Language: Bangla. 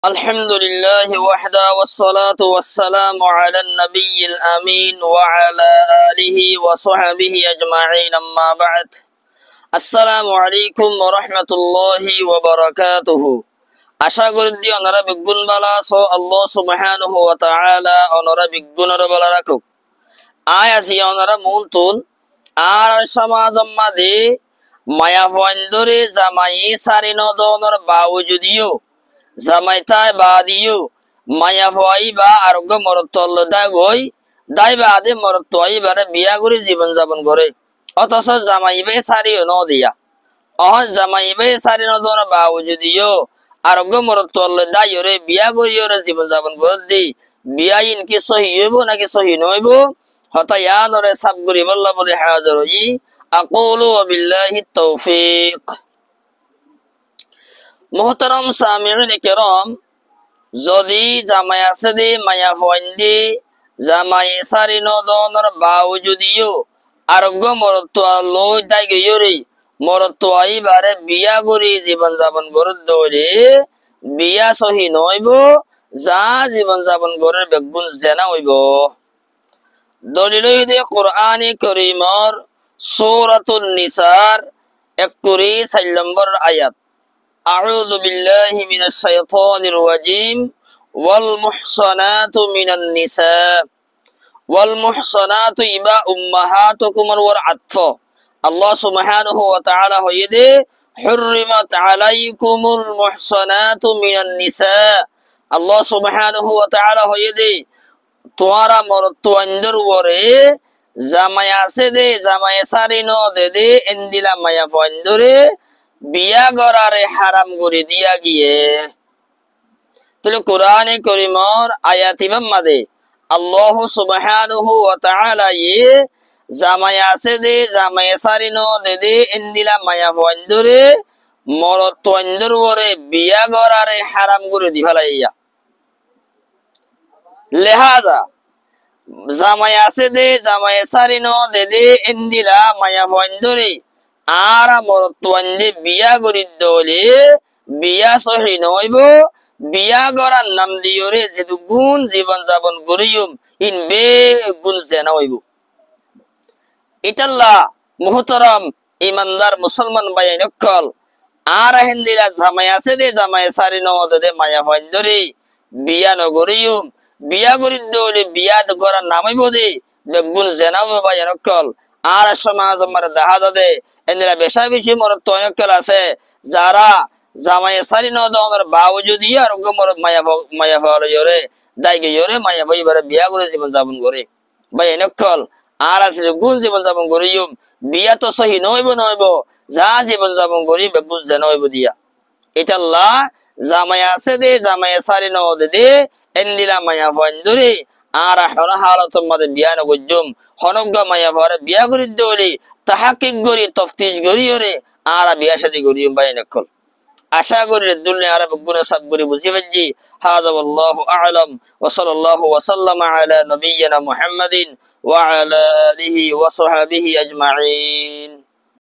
الحمد لله وحده والصلاة والسلام على النبي الأمين وعلى آله وصحبه أجمعين أما بعد السلام عليكم ورحمة الله وبركاته আশা করি যে ওনারা বিজ্ঞান বালা সো আল্লাহ সুবহানাহু ওয়া তাআলা ওনারা বিজ্ঞানের বালা রাখুক আয় আসি ওনারা মুনতুন আর সমাজম মাদে মায়া ফন্দরে জামাই সারিনো দনর বাউজুদিও জামাইতাই বাদিও মায়া ফই বা আরোগ্য মরতল দাগই দাই বাদে মরতই বারে বিয়া করে জীবন যাপন করে অথচ জামাইবে সারিও ন দিয়া জামাইবে সারি ন দনর বাউজুদিও আরোগ্য মরতল দাইরে বিয়া করিওরে জীবন যাপন করে দি বিয়া ইনকি সহি হইব নাকি সহি নইব হতায়ানরে সাব করি বল্লা বলে হাজার হই আকুলু বিল্লাহি তৌফিক মুহতারাম সামিউন কিরাম যদি জামাই আছে দে মায়া ফন্দি জামাই সারি নদনর বাউজুদিও আরোগ্য মরত্ব লই দাই গইরে মরত্ব আইবারে বিয়া করি জীবন যাপন করে দরে বিয়া সহি নইব যা জীবন যাপন করে বেগুন জেনা হইব দলিল হইতে কোরআনে কারীমর সূরাতুন নিসার 41 নম্বর আয়াত আউযু বিল্লাহি মিনাশ শাইতানির রাজিম ওয়াল মুহসানাতু মিনান নিসা ওয়াল মুহসানাতু ইবা উম্মাহাতুকুম ওয়ার আতফ আল্লাহ সুবহানাহু ওয়া তাআলা হইদে হুররিমাত আলাইকুমুল মুহসানাতু মিনান নিসা আল্লাহ সুবহানাহু ওয়া তাআলা হইদে তোমারা মরত্ব আন্দর ওরে জামাই আছে দে জামাই সারি ন দে দে এন্দিলা মায়া ফন্দরে বিয়া গরারে হারাম করে দিয়া গিয়ে তাহলে কোরআনে কারীমর আয়াতিবাম মাদে আল্লাহ সুবহানাহু ওয়া তাআলা জামাই আছে দে জামাই সারি ন দে দে এন্দিলা মায়া ফন্দরে মরত্ব আন্দর ওরে বিয়া গরারে হারাম করে দি ফেলাইয়া লেহাজা জামাই আছে দে জামাই সারি ন দে দে এন্দিলা মায়া ফন্দরে আর মরত্বন্দে বিয়া করি দলে বিয়া সহি নইব বিয়া গরার নাম দিয়রে যেহেতু গুণ জীবন যাপন করিম ইন বে গুণ জেনা হইব ইতাল্লা মুহতারাম ইমানদার মুসলমান ভাই নকল আর হেন্দিলা জামাই আছে দে জামাই সারি ন দে দে মায়া ফন্দরে বিয়া নগরিম বিয়া করি দলে বিয়া গরার নাম হইব দে বেগুন জেনা হইব ভাই নকল আর সমাজ আমার দেখা যাবে এনরা বেশা বেশি মরত তয়কল আছে যারা জামাই সারি নদনের বাউজুদি আর মরত মায়া ফল ইরে দাইগে ইরে মায়া ভাই বারে বিয়া করে জীবন যাপন করে ভাই নকল আর আছে গুণ জীবন যাপন করিম বিয়া তো সহি নইব যা জীবন যাপন করি বেগুন জেনা হইব দিয়া এটা আল্লাহ জামাই আছে দে জামাই সারি নদে দে এন্দিলা মায়া ফন্দরে আর হরা হালত মধ্যে বিয়া নগজুম হনগ্গ মায়া ভরে বিয়া করি দলি তাহাকিক গরি তফতিশ গরি ওরে আর বিয়া শাদী করি ভাই নকল আশা করি দুনিয়া আর গুণ সব গরি বুঝি বাজি হাযা ওয়াল্লাহু আ'লাম ওয়া সাল্লাল্লাহু ওয়া সাল্লামা আলা নবিয়িনা মুহাম্মাদিন ওয়া আলা আলিহি ওয়া সাহবিহি আজমাইন।